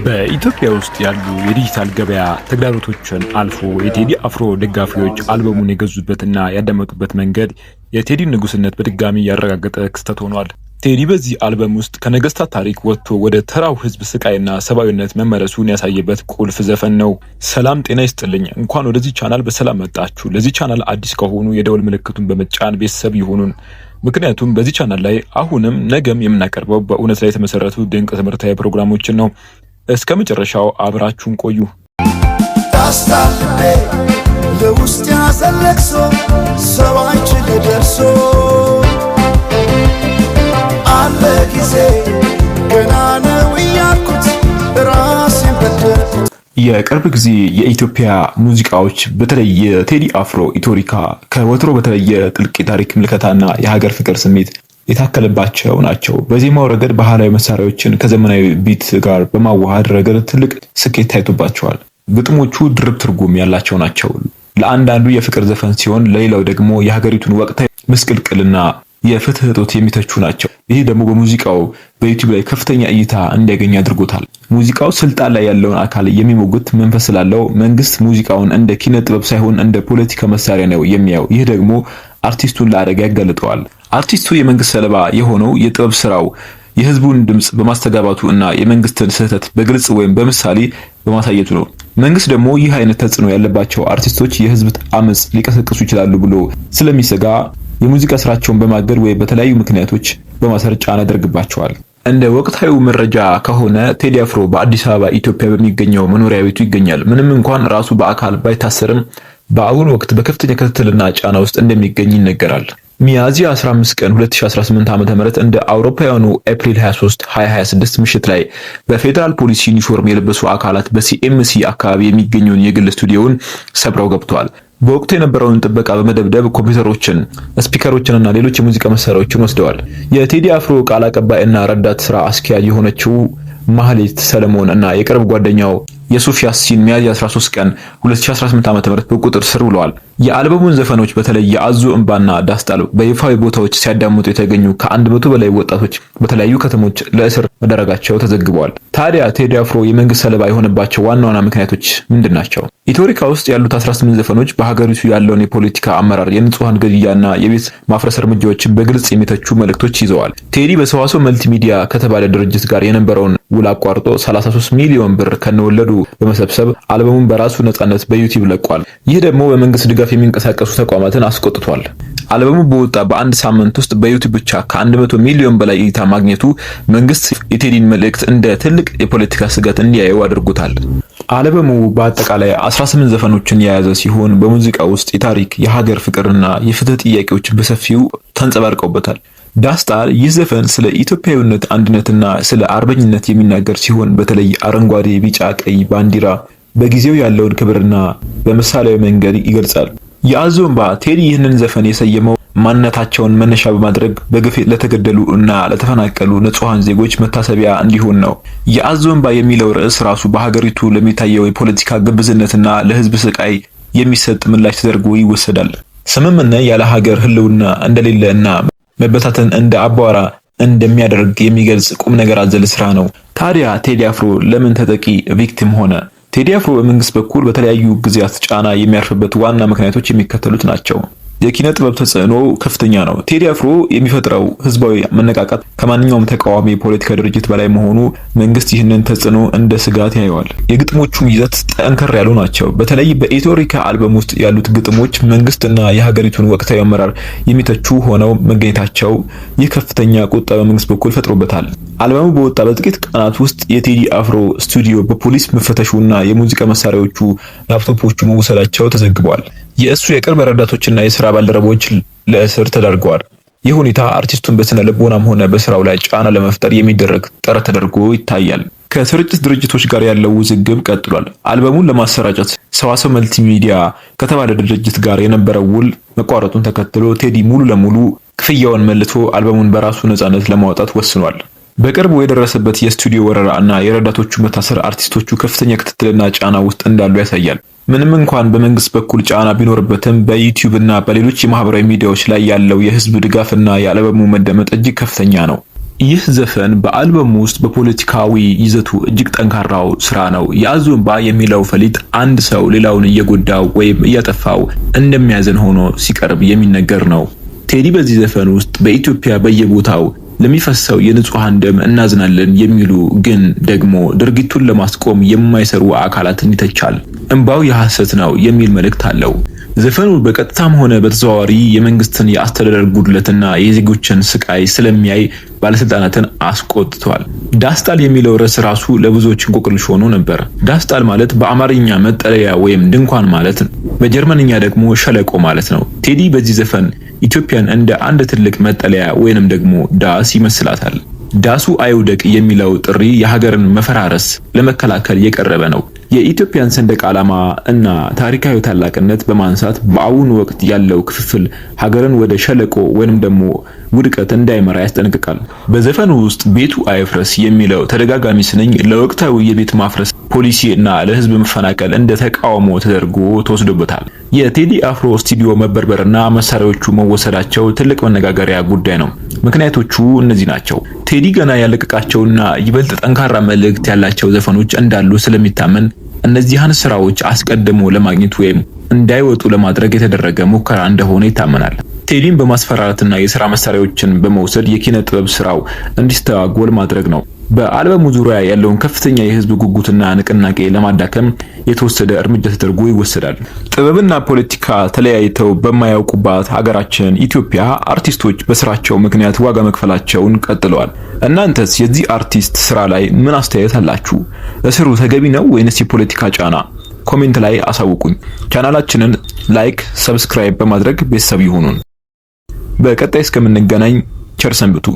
በኢትዮጵያ ውስጥ ያሉ የዲጂታል ገበያ ተግዳሮቶችን አልፎ የቴዲ አፍሮ ደጋፊዎች አልበሙን የገዙበትና ያዳመጡበት መንገድ የቴዲ ንጉስነት በድጋሚ ያረጋገጠ ክስተት ሆኗል። ቴዲ በዚህ አልበም ውስጥ ከነገስታት ታሪክ ወጥቶ ወደ ተራው ህዝብ ስቃይና ሰብአዊነት መመለሱን ያሳየበት ቁልፍ ዘፈን ነው። ሰላም ጤና ይስጥልኝ፣ እንኳን ወደዚህ ቻናል በሰላም መጣችሁ። ለዚህ ቻናል አዲስ ከሆኑ የደወል ምልክቱን በመጫን ቤተሰብ ይሁኑን። ምክንያቱም በዚህ ቻናል ላይ አሁንም ነገም የምናቀርበው በእውነት ላይ የተመሰረቱ ድንቅ ትምህርታዊ ፕሮግራሞችን ነው። እስከ መጨረሻው አብራችሁን ቆዩ። ታስታልቤ ለውስጥ ያዘለቅሶ ሰዋችን ደርሶ አለ ጊዜ ገና ነው ያልኩት ራሴን በደልኩት። የቅርብ ጊዜ የኢትዮጵያ ሙዚቃዎች በተለይ የቴዲ አፍሮ ኢትዮሪካ ከወትሮ በተለየ ጥልቅ የታሪክ ምልከታና የሀገር ፍቅር ስሜት የታከለባቸው ናቸው። በዜማው ረገድ ባህላዊ መሳሪያዎችን ከዘመናዊ ቢት ጋር በማዋሃድ ረገድ ትልቅ ስኬት ታይቶባቸዋል። ግጥሞቹ ድርብ ትርጉም ያላቸው ናቸው። ለአንዳንዱ የፍቅር ዘፈን ሲሆን፣ ለሌላው ደግሞ የሀገሪቱን ወቅታዊ ምስቅልቅልና የፍትህ እጦት የሚተቹ ናቸው። ይህ ደግሞ በሙዚቃው በዩቲዩብ ላይ ከፍተኛ እይታ እንዲያገኝ አድርጎታል። ሙዚቃው ስልጣን ላይ ያለውን አካል የሚሞግት መንፈስ ስላለው መንግስት ሙዚቃውን እንደ ኪነ ጥበብ ሳይሆን እንደ ፖለቲካ መሳሪያ ነው የሚያየው። ይህ ደግሞ አርቲስቱን ለአደጋ ያጋልጠዋል። አርቲስቱ የመንግስት ሰለባ የሆነው የጥበብ ስራው የህዝቡን ድምጽ በማስተጋባቱ እና የመንግስትን ስህተት በግልጽ ወይም በምሳሌ በማሳየቱ ነው። መንግስት ደግሞ ይህ አይነት ተጽዕኖ ያለባቸው አርቲስቶች የህዝብ አመጽ ሊቀሰቅሱ ይችላሉ ብሎ ስለሚሰጋ የሙዚቃ ስራቸውን በማገድ ወይ በተለያዩ ምክንያቶች በማሰር ጫና ያደርግባቸዋል። እንደ ወቅታዊ መረጃ ከሆነ ቴዲ አፍሮ በአዲስ አበባ ኢትዮጵያ በሚገኘው መኖሪያ ቤቱ ይገኛል። ምንም እንኳን ራሱ በአካል ባይታሰርም በአሁኑ ወቅት በከፍተኛ ክትትልና ጫና ውስጥ እንደሚገኝ ይነገራል። ሚያዝያ 15 ቀን 2018 ዓ.ም እንደ አውሮፓውያኑ ኤፕሪል 23 2026 ምሽት ላይ በፌደራል ፖሊስ ዩኒፎርም የለበሱ አካላት በሲኤምሲ አካባቢ የሚገኘውን የግል ስቱዲዮውን ሰብረው ገብተዋል። በወቅቱ የነበረውን ጥበቃ በመደብደብ ኮምፒውተሮችን፣ ስፒከሮችንና ሌሎች የሙዚቃ መሳሪያዎችን ወስደዋል። የቴዲ አፍሮ ቃል አቀባይ እና ረዳት ስራ አስኪያጅ የሆነችው ማህሌት ሰለሞን እና የቅርብ ጓደኛው የሱፍ ያሲን ሚያዝያ 13 ቀን 2018 ዓ.ም በቁጥጥር ስር ውለዋል። የአልበሙን ዘፈኖች በተለይ የአዞ እንባና ዳስጣል በይፋዊ ቦታዎች ሲያዳምጡ የተገኙ ከ100 በላይ ወጣቶች በተለያዩ ከተሞች ለእስር መዳረጋቸው ተዘግበዋል። ታዲያ ቴዲ አፍሮ የመንግስት ሰለባ የሆነባቸው ዋና ዋና ምክንያቶች ምንድን ናቸው? ኢትዮሪካ ውስጥ ያሉት 18 ዘፈኖች በሀገሪቱ ያለውን የፖለቲካ አመራር፣ የንጹሃን ግድያና የቤት ማፍረስ እርምጃዎችን በግልጽ የሚተቹ መልእክቶች ይዘዋል። ቴዲ በሰዋሰው መልቲሚዲያ ከተባለ ድርጅት ጋር የነበረውን ውል አቋርጦ 33 ሚሊዮን ብር ከነወለዱ በመሰብሰብ አልበሙን በራሱ ነጻነት በዩቲዩብ ለቋል። ይህ ደግሞ በመንግስት ድጋፍ የሚንቀሳቀሱ ተቋማትን አስቆጥቷል። አልበሙ በወጣ በአንድ ሳምንት ውስጥ በዩቲዩብ ብቻ ከ100 ሚሊዮን በላይ እይታ ማግኘቱ መንግስት የቴዲን መልእክት እንደ ትልቅ የፖለቲካ ስጋት እንዲያየው አድርጎታል። አልበሙ በአጠቃላይ 18 ዘፈኖችን የያዘ ሲሆን በሙዚቃ ውስጥ የታሪክ፣ የሀገር ፍቅርና የፍትህ ጥያቄዎች በሰፊው ተንጸባርቀውበታል። ዳስጣል ይህ ዘፈን ስለ ኢትዮጵያዊነት አንድነትና ስለ አርበኝነት የሚናገር ሲሆን በተለይ አረንጓዴ፣ ቢጫ፣ ቀይ ባንዲራ በጊዜው ያለውን ክብርና በምሳሌያዊ መንገድ ይገልጻል። የአዞ እንባ ቴዲ ይህንን ዘፈን የሰየመው ማንነታቸውን መነሻ በማድረግ በግፍ ለተገደሉ እና ለተፈናቀሉ ንጹሃን ዜጎች መታሰቢያ እንዲሆን ነው። የአዞ እንባ የሚለው ርዕስ ራሱ በሀገሪቱ ለሚታየው የፖለቲካ ግብዝነትና ለህዝብ ስቃይ የሚሰጥ ምላሽ ተደርጎ ይወሰዳል። ስምምነት ያለ ሀገር ህልውና እንደሌለ እና መበታተን እንደ አቧራ እንደሚያደርግ የሚገልጽ ቁም ነገር አዘል ስራ ነው። ታዲያ ቴዲ አፍሮ ለምን ተጠቂ ቪክቲም ሆነ? ቴዲ አፍሮ በመንግስት በኩል በተለያዩ ጊዜያት ጫና የሚያርፍበት ዋና ምክንያቶች የሚከተሉት ናቸው። የኪነ ጥበብ ተጽዕኖ ከፍተኛ ነው። ቴዲ አፍሮ የሚፈጥረው ህዝባዊ መነቃቃት ከማንኛውም ተቃዋሚ የፖለቲካ ድርጅት በላይ መሆኑ መንግስት ይህንን ተጽዕኖ እንደ ስጋት ያየዋል። የግጥሞቹም ይዘት ጠንከር ያሉ ናቸው። በተለይ በኢትዮሪካ አልበም ውስጥ ያሉት ግጥሞች መንግስትና የሀገሪቱን ወቅታዊ አመራር የሚተቹ ሆነው መገኘታቸው ይህ ከፍተኛ ቁጣ በመንግስት በኩል ፈጥሮበታል። አልበሙ በወጣ በጥቂት ቀናት ውስጥ የቴዲ አፍሮ ስቱዲዮ በፖሊስ መፈተሹና የሙዚቃ መሳሪያዎቹ፣ ላፕቶፖቹ መወሰዳቸው ተዘግቧል። የእሱ የቅርብ ረዳቶችና የሥራ ባልደረቦች ለእስር ተዳርገዋል። ይህ ሁኔታ አርቲስቱን በስነ ልቦናም ሆነ በስራው ላይ ጫና ለመፍጠር የሚደረግ ጥረት ተደርጎ ይታያል። ከስርጭት ድርጅቶች ጋር ያለው ውዝግብ ቀጥሏል። አልበሙን ለማሰራጨት ሰዋሰው መልቲሚዲያ ከተባለ ድርጅት ጋር የነበረው ውል መቋረጡን ተከትሎ ቴዲ ሙሉ ለሙሉ ክፍያውን መልሶ አልበሙን በራሱ ነጻነት ለማውጣት ወስኗል። በቅርቡ የደረሰበት የስቱዲዮ ወረራ እና የረዳቶቹ መታሰር አርቲስቶቹ ከፍተኛ ክትትልና ጫና ውስጥ እንዳሉ ያሳያል። ምንም እንኳን በመንግስት በኩል ጫና ቢኖርበትም በዩቲዩብ እና በሌሎች የማህበራዊ ሚዲያዎች ላይ ያለው የህዝብ ድጋፍና የአልበሙ መደመጥ እጅግ ከፍተኛ ነው። ይህ ዘፈን በአልበሙ ውስጥ በፖለቲካዊ ይዘቱ እጅግ ጠንካራው ስራ ነው። የአዞ እንባ የሚለው ፈሊጥ አንድ ሰው ሌላውን እየጎዳው ወይም እያጠፋው እንደሚያዝን ሆኖ ሲቀርብ የሚነገር ነው። ቴዲ በዚህ ዘፈን ውስጥ በኢትዮጵያ በየቦታው ለሚፈሰው የንጹሃን ደም እናዝናለን የሚሉ ግን ደግሞ ድርጊቱን ለማስቆም የማይሰሩ አካላትን ይተቻል። እንባው የሐሰት ነው የሚል መልእክት አለው። ዘፈኑ በቀጥታም ሆነ በተዘዋዋሪ የመንግስትን የአስተዳደር ጉድለትና የዜጎችን ስቃይ ስለሚያይ ባለስልጣናትን አስቆጥቷል። ዳስጣል የሚለው ርዕስ ራሱ ለብዙዎች እንቆቅልሽ ሆኖ ነበር። ዳስጣል ማለት በአማርኛ መጠለያ ወይም ድንኳን ማለት ነው። በጀርመንኛ ደግሞ ሸለቆ ማለት ነው። ቴዲ በዚህ ዘፈን ኢትዮጵያን እንደ አንድ ትልቅ መጠለያ ወይንም ደግሞ ዳስ ይመስላታል። ዳሱ አይውደቅ የሚለው ጥሪ የሀገርን መፈራረስ ለመከላከል የቀረበ ነው። የኢትዮጵያን ሰንደቅ ዓላማ እና ታሪካዊ ታላቅነት በማንሳት በአሁኑ ወቅት ያለው ክፍፍል ሀገርን ወደ ሸለቆ ወይንም ደግሞ ውድቀት እንዳይመራ ያስጠነቅቃል። በዘፈኑ ውስጥ ቤቱ አይፍረስ የሚለው ተደጋጋሚ ስንኝ ለወቅታዊ የቤት ማፍረስ ፖሊሲ እና ለህዝብ መፈናቀል እንደ ተቃውሞ ተደርጎ ተወስዶበታል። የቴዲ አፍሮ ስቱዲዮ መበርበርና መሳሪያዎቹ መወሰዳቸው ትልቅ መነጋገሪያ ጉዳይ ነው። ምክንያቶቹ እነዚህ ናቸው። ቴዲ ገና ያለቀቃቸውና ይበልጥ ጠንካራ መልእክት ያላቸው ዘፈኖች እንዳሉ ስለሚታመን እነዚህን ስራዎች አስቀድሞ ለማግኘት ወይም እንዳይወጡ ለማድረግ የተደረገ ሙከራ እንደሆነ ይታመናል። ቴዲን በማስፈራራትና የሥራ መሳሪያዎችን በመውሰድ የኪነ ጥበብ ስራው እንዲስተጓጎል ማድረግ ነው። በአልበሙ ዙሪያ ያለውን ከፍተኛ የህዝብ ጉጉትና ንቅናቄ ለማዳከም የተወሰደ እርምጃ ተደርጎ ይወሰዳል። ጥበብና ፖለቲካ ተለያይተው በማያውቁባት ሀገራችን ኢትዮጵያ አርቲስቶች በስራቸው ምክንያት ዋጋ መክፈላቸውን ቀጥለዋል። እናንተስ የዚህ አርቲስት ስራ ላይ ምን አስተያየት አላችሁ? እስሩ ተገቢ ነው ወይንስ የፖለቲካ ጫና? ኮሜንት ላይ አሳውቁኝ። ቻናላችንን ላይክ፣ ሰብስክራይብ በማድረግ ቤተሰብ ይሁኑን። በቀጣይ እስከምንገናኝ ቸር ሰንብቱ።